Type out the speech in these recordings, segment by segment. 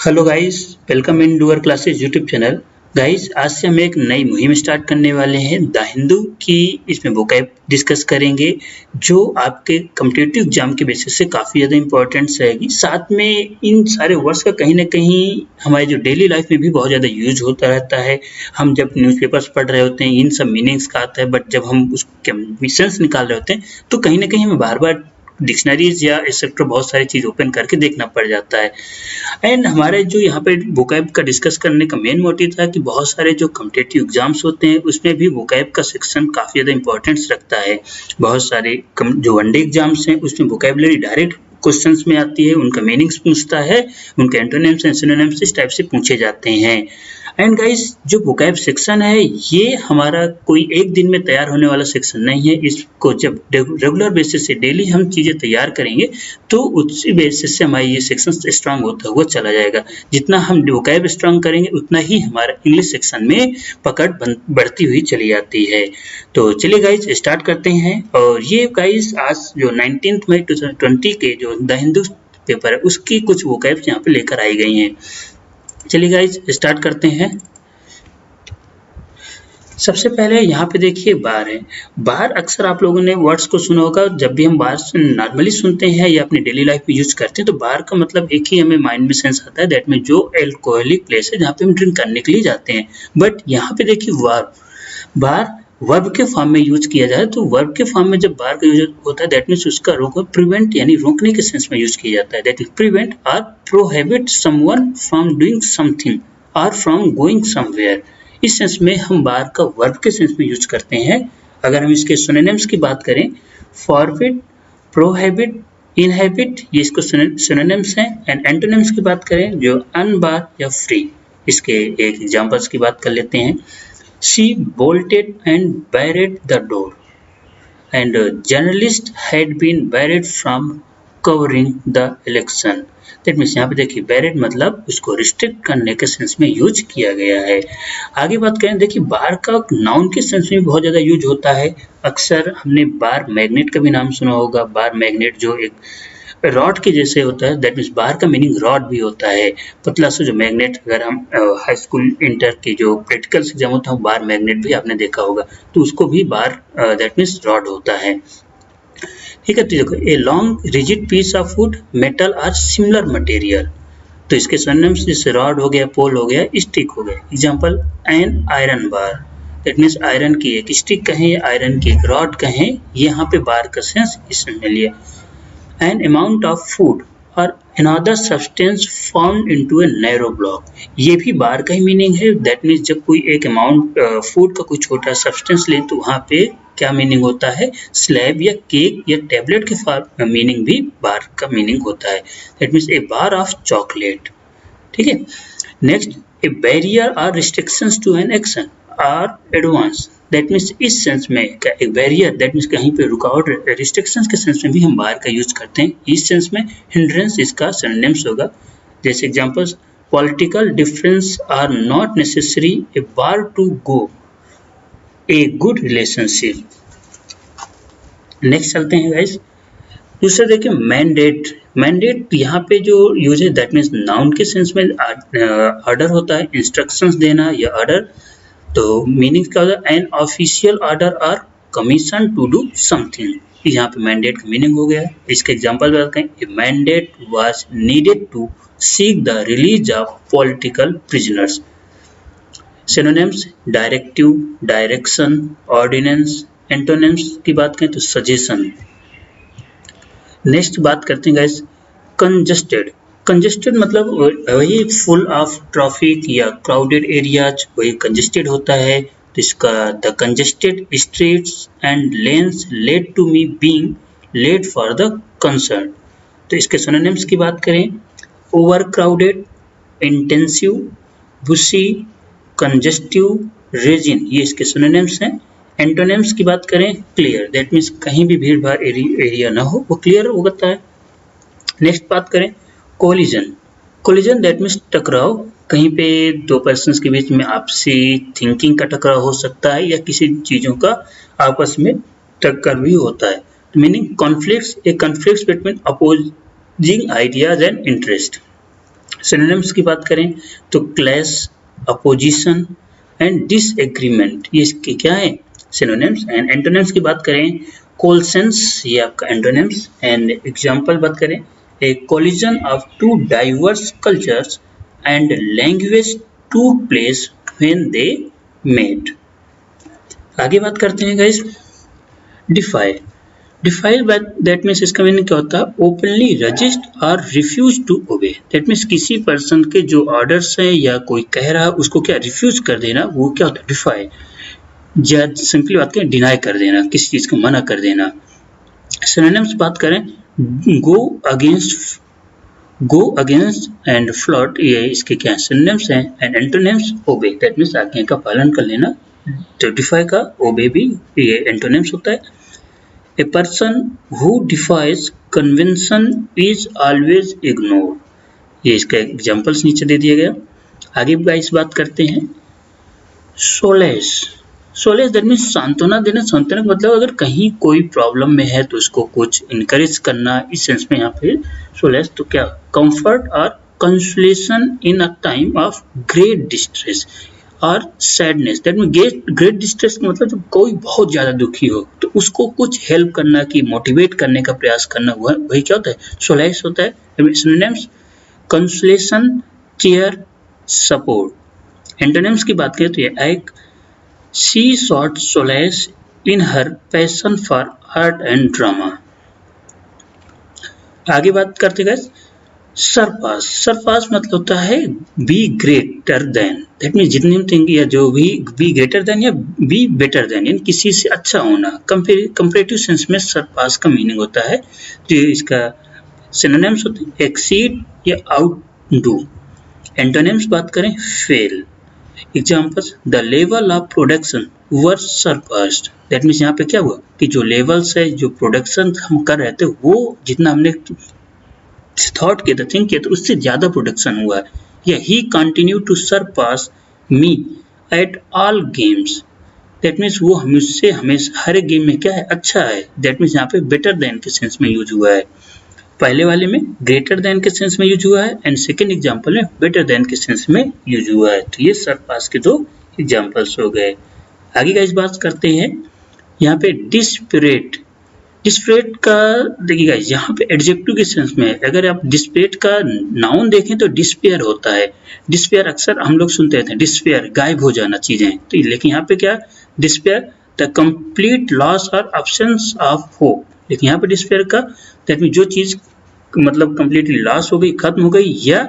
Hello guys, welcome in doer classes YouTube channel. Guys, आज से हम एक नई मुहिम स्टार्ट करने वाले हैं द हिंदू की। इसमें वोकैब डिस्कस करेंगे जो आपके कॉम्पिटिटिव एग्जाम के बेसिस से काफ़ी ज़्यादा इंपॉर्टेंट रहेगी। साथ में इन सारे वर्ड्स का कहीं ना कहीं हमारी जो डेली लाइफ में भी बहुत ज़्यादा यूज होता रहता है। हम जब न्यूज़पेपर्स पढ़ रहे होते हैं इन सब मीनिंग्स का आता है, बट जब हम उसके मिशंस निकाल रहे होते हैं तो कहीं ना कहीं हमें बार बार डिक्शनरीज या एक्सेट्रा बहुत सारी चीज़ ओपन करके देखना पड़ जाता है। एंड हमारे जो यहाँ पे वोकैब का डिस्कस करने का मेन मोटिव था कि बहुत सारे जो कॉम्पिटिटिव एग्जाम्स होते हैं उसमें भी वोकैब का सेक्शन काफ़ी ज़्यादा इंपॉर्टेंस रखता है। बहुत सारे जो वनडे एग्जाम्स हैं उसमें वोकैबुलरी डायरेक्ट क्वेश्चंस में आती है, उनका मीनिंग्स पूछता है, उनके एंटोनिम्स एंड सिनोनिम्स इस टाइप से पूछे जाते हैं। एंड गाइस, जो वोकैब सेक्शन है ये हमारा कोई एक दिन में तैयार होने वाला सेक्शन नहीं है। इसको जब रेगुलर बेसिस से डेली हम चीज़ें तैयार करेंगे तो उसी बेसिस से हमारी ये सेक्शन स्ट्रांग होता हुआ चला जाएगा। जितना हम वोकैब स्ट्रांग करेंगे उतना ही हमारा इंग्लिश सेक्शन में पकड़ बढ़ती हुई चली जाती है। तो चलिए गाइस स्टार्ट करते हैं। और ये गाइस आज जो 19 मई 2020 के जो द हिंदू पेपर है उसकी कुछ वोकैब यहाँ पे लेकर आई गई हैं। चलिए गाइस स्टार्ट करते हैं। सबसे पहले यहाँ पे देखिए बार है। बार अक्सर आप लोगों ने वर्ड्स को सुना होगा। जब भी हम बार नॉर्मली सुनते हैं या अपनी डेली लाइफ में यूज करते हैं तो बार का मतलब एक ही हमें माइंड में सेंस आता है, दैट मीन जो एल्कोहलिक प्लेस है जहाँ पे हम ड्रिंक करने के लिए जाते हैं। बट यहाँ पे देखिए बार वर्ब के फॉर्म में यूज किया जाए तो वर्ब के फॉर्म में जब बार का यूज होता है दैट मीन्स उसका प्रिवेंट यानी रोकने के सेंस में यूज किया जाता है। दैट मीन प्रिवेंट और prohibit someone from doing something और फ्रॉम गोइंग समवेयर। इस सेंस में हम बार का वर्ब के सेंस में यूज करते हैं। अगर हम इसके सिनोनिम्स की बात करें, फॉरबिड, प्रोहिबिट, इनहिबिट, ये इसको सिनोनिम्स हैं। एंड एंटोनिम्स की बात करें जो अनबार या फ्री, इसके एक एग्जांपल्स की बात कर लेते हैं। She bolted and barred the door, and a journalist had been barred from covering the election. That means यहाँ पे देखिए barred मतलब उसको रिस्ट्रिक्ट करने के सेंस में यूज किया गया है। आगे बात करें, देखिए बार का नाउन के सेंस में बहुत ज़्यादा यूज होता है। अक्सर हमने बार मैग्नेट का भी नाम सुना होगा। बार मैग्नेट जो एक रॉड के जैसे होता है, दैट मीन्स बार का मीनिंग रॉड भी होता है। पतला सा जो मैग्नेट, अगर हम हाई स्कूल इंटर के जो प्रैक्टिकल एग्जाम होता है बार मैग्नेट भी आपने देखा होगा, तो उसको भी बार दैट मीन्स रॉड होता है। ठीक है, तो देखो a long rigid piece of wood, metal और सिमिलर मटेरियल। तो इसके सिनोनिम्स जैसे रॉड हो गया, पोल हो गया, स्टिक हो गया। Example an iron bar, that means iron की एक स्टिक कहें, आयरन की एक रॉड कहें, यहाँ पे बार का सेंस इसमें लिया। An amount of food or another substance formed into a narrow block, ये भी बार का ही मीनिंग है। दैट मीन्स जब कोई एक अमाउंट फूड का कोई छोटा सब्सटेंस ले तो वहाँ पे क्या मीनिंग होता है, स्लैब या केक या टेबलेट के मीनिंग भी बार का मीनिंग होता है। That means a bar of chocolate. ठीक है, नेक्स्ट ए बैरियर और restrictions to an action or advance. That means इस सेंस में एक बैरियर, दैट मीन्स कहीं पे रुकावट, रिस्ट्रिक्शंस के सेंस में भी हम बार का यूज करते हैं। इस सेंस में हिंड्रेंस इसका सिनोनिम्स होगा। जैसे examples, political difference are not necessary a bar to go a good relationship. Next चलते हैं गाइस। दूसरा देखिए मैंडेट। मैंडेट यहाँ पे जो यूज है दैट मीन्स नाउन के सेंस में ऑर्डर होता है, इंस्ट्रक्शंस देना या ऑर्डर। तो मीनिंग क्या होता है, एन ऑफिशियल ऑर्डर और कमीशन टू डू समथिंग। यहाँ पे मैंडेट का मीनिंग हो गया है। इसके एग्जांपल बताते हैं, mandate was needed to seek the release of political prisoners. Synonyms directive, direction, ordinance. Antonyms की बात करें तो सजेशन। नेक्स्ट बात करते हैं गाइस कंजस्टेड। कंजस्टेड मतलब वही फुल ऑफ ट्रैफिक या क्राउडेड एरियाज, वही कंजस्टेड होता है। तो इसका the congested streets and lanes led to me being late for the concert. तो इसके सिनोनिम्स की बात करें, overcrowded, intensive, bushy, congestive, resin, ये इसके सिनोनिम्स हैं। एंटोनिम्स की बात करें, क्लियर, दैट मीन्स कहीं भी भीड़ भाड़ एरिया ना हो, वो क्लियर होता है। नेक्स्ट बात करें कोलिजन। कोलिजन दैट मीन्स टकराव, कहीं पे दो पर्सन्स के बीच में आपसी थिंकिंग का टकराव हो सकता है या किसी चीज़ों का आपस में टक्कर भी होता है। Meaning conflicts, A conflicts between opposing ideas and interest. Synonyms की बात करें तो क्लैश, अपोजिशन एंड डिसएग्रीमेंट, ये इसके क्या है सिनोनिम्स। एंड एंटोनिम्स की बात करें कोलसेंस, ये आपका एंटोनिम्स। एंड एग्जांपल बात करें a collision of two diverse cultures and language to place when they met. आगे बात करते हैं guys defy. Defy that means इसका मीनिंग क्या होता है, ओपनली रेजिस्ट और refuse to obey. That means किसी पर्सन के जो ऑर्डर्स हैं या कोई कह रहा है उसको क्या रिफ्यूज कर देना, वो क्या होता है डिफाई। या सिंपली बात करें डिनाई कर देना, किसी चीज को मना कर देना। सिनोनिम्स बात करें गो अगेंस्ट एंड फ्लॉट, ये इसके क्या सिनोनिम्स हैं। एंड एंटोनिम्स ओबे, दैट मीन्स आज्ञा का पालन कर लेना। तो डिफाई का ओबे भी ये एंटोनिम्स होता है। A person who defies convention is always ignored, ये इसका एग्जाम्पल्स नीचे दे दिया गया। आगे गाइस बात करते हैं सोलेस। सोलेस दैट मीन्स सांत्वना देना। सांत्वना का मतलब अगर कहीं कोई प्रॉब्लम में है तो उसको कुछ इनकरेज करना, इस सेंस में यहाँ पे सोलेस। तो क्या कंफर्ट और consolation in a time of great distress और sadness. That mean great distress का मतलब जब कोई बहुत ज्यादा दुखी हो तो उसको कुछ हेल्प करना की मोटिवेट करने का प्रयास करना, वही क्या होता है सोलाइस होता है। Synonyms consolation, cheer, support. Antonyms की बात करें तो ये एक she sought solace in her passion for art and drama. आगे बात करते गए सरपास। सरपास मतलब होता है be greater than. That mean जितनी थिंग या जो भी बी ग्रेटर देन या बी बेटर देन, यानी किसी से अच्छा होना। कंपैरेटिव सेंस में सरपास का मीनिंग होता है। तो इसका सिनोनिम्स होते हैं एक्सीड या आउटडू। एंटोनिम्स बात करें fail. Examples the level of production were surpassed. That means यहाँ पे क्या हुआ कि जो लेवल्स है, जो प्रोडक्शन हम कर रहे थे, वो जितना हमने थॉट किया था, थिंक किया था, उससे ज्यादा प्रोडक्शन हुआ है। या he continue to surpass me at all games. That means वो मुझसे हमेशा हर एक गेम में क्या है अच्छा है। दैट मीन्स यहाँ पे बेटर देन के सेंस में यूज हुआ है। पहले वाले में ग्रेटर देन के सेंस में यूज हुआ है एंड सेकेंड एग्जाम्पल में बेटर देन के सेंस में यूज हुआ है। तो ये सरपास के दो एग्जाम्पल्स हो गए। आगे का इस बात करते हैं यहाँ पे डिस्परेट। डिस्परेट का देखिएगा यहाँ पे एडजेक्टिव के सेंस में है। अगर आप डिस्परेट का नाउन देखें तो डिस्पेयर होता है। डिस्पेयर अक्सर हम लोग सुनते रहते हैं, डिस्पेयर गायब हो जाना चीजें। तो लेकिन यहाँ पे क्या डिस्पेयर द कंप्लीट लॉस और एब्सेंस ऑफ होप। लेकिन यहाँ पे डिस्पेयर का दैट मीन जो चीज मतलब कंप्लीटली लॉस हो गई, खत्म हो गई, या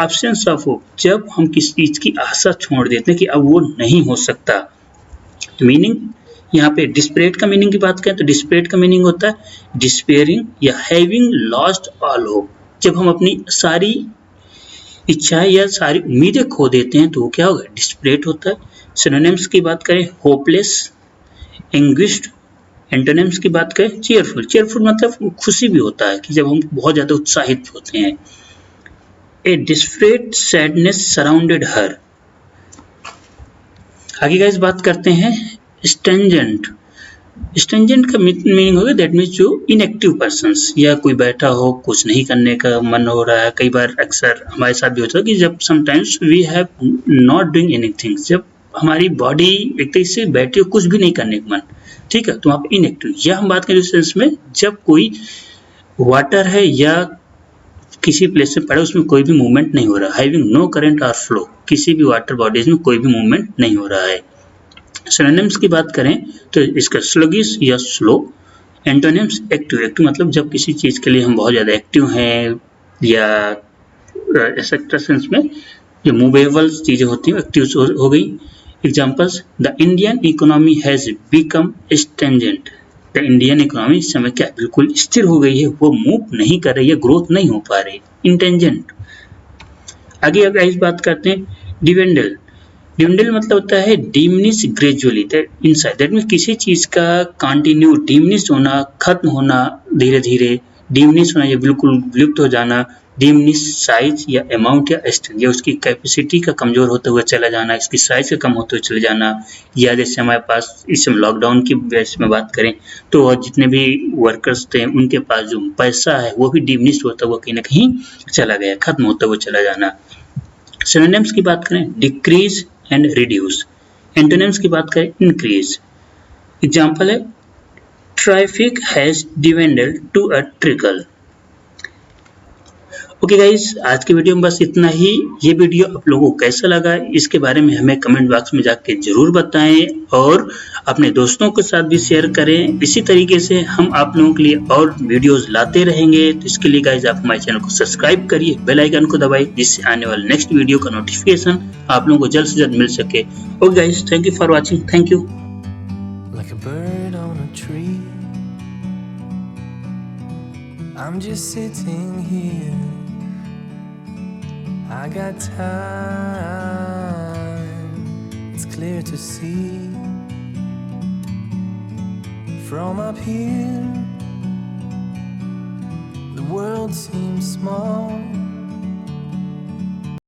एब्सेंस ऑफ होप जब हम किसी चीज की आशा छोड़ देते हैं कि अब वो नहीं हो सकता। तो मीनिंग यहाँ पे डिस्परेट का मीनिंग की बात करें तो डिस्परेट का मीनिंग होता है डिस्पेयरिंग या हैविंग लॉस्ट ऑल होप। जब हम अपनी सारी इच्छाएं या सारी उम्मीदें खो देते हैं तो वो क्या होगा डिस्परेट होता है। सिनोनिम्स की बात करें होपलेस, एंग्विश्ड। एंटोनिम्स की बात करें चीयरफुल। चीयरफुल मतलब खुशी भी होता है कि जब हम बहुत ज्यादा उत्साहित होते हैं। ए डिस्परेट सैडनेस सराउंडेड हर। आगे गाइस बात करते हैं स्टेंजेंट। स्टेंजेंट का मीनिंग होगा दैट मीन्स जो इनएक्टिव पर्सन्स, या कोई बैठा हो कुछ नहीं करने का मन हो रहा है। कई बार अक्सर हमारे साथ भी होता है कि जब sometimes we have not doing anything, जब हमारी बॉडी एक तरह से बैठी हो कुछ भी नहीं करने का मन, ठीक है, तो वहाँ पे इनएक्टिव। या हम बात करें सेंस में जब कोई वाटर है या किसी प्लेस में पड़ा उसमें कोई भी मूवमेंट नहीं हो रहा, हैविंग नो करंट और फ्लो, किसी भी वाटर बॉडीज में कोई भी मूवमेंट नहीं हो रहा है। सिनोनिम्स की बात करें तो इसका स्लगिश या स्लो। Antonyms active. एक्टिव मतलब जब किसी चीज के लिए हम बहुत ज्यादा एक्टिव हैं, या एक्सेट्रा सेंस में जो मूवेबल चीजें होती हैं एक्टिव हो गई। Examples the Indian economy has become stagnant. The Indian economy इस समय क्या बिल्कुल स्थिर हो गई है, वो मूव नहीं कर रही है, ग्रोथ नहीं हो पा रही, इंटेंजेंट। आगे अगर इस बात करते हैं डिवेंडल। डिविडेंड मतलब होता है diminish gradually inside. That means किसी चीज का कंटिन्यू डिमिनिश होना, खत्म होना धीरे धीरे, डिमिनिश होना, ये बिल्कुल विलुप्त हो जाना, डिमिनिश साइज या अमाउंट या स्ट्रेंथ, या उसकी कैपेसिटी का कमजोर होते हुए चला जाना, इसकी साइज का कम होते हुए चले जाना, या जैसे हमारे पास इस समय लॉकडाउन की बेस में बात करें तो जितने भी वर्कर्स थे उनके पास जो पैसा है वो भी डिमिनिश होता हुआ कहीं ना कहीं चला गया, खत्म होता हुआ चला जाना। सिनोनिम्स की बात करें डिक्रीज एंड रिड्यूस, एंटोनिम्स की बात करें इंक्रीज। एग्जाम्पल है traffic has dwindled to a trickle. Okay guys, आज की वीडियो में बस इतना ही। ये वीडियो आप लोगों को कैसा लगा इसके बारे में हमें कमेंट बॉक्स में जाके जरूर बताएं और अपने दोस्तों के साथ भी शेयर करें। इसी तरीके से हम आप लोगों के लिए और वीडियोस लाते रहेंगे, तो इसके लिए गाइस आप हमारे चैनल को सब्सक्राइब करिए, बेल आइकन को दबाइए, जिससे आने वाले नेक्स्ट वीडियो का नोटिफिकेशन आप लोगों को जल्द से जल्द मिल सके। Okay guys, thank you for watching, thank you. Like a bird on a tree, I'm just sitting here. I got time, it's clear to see. From up here, the world seems small.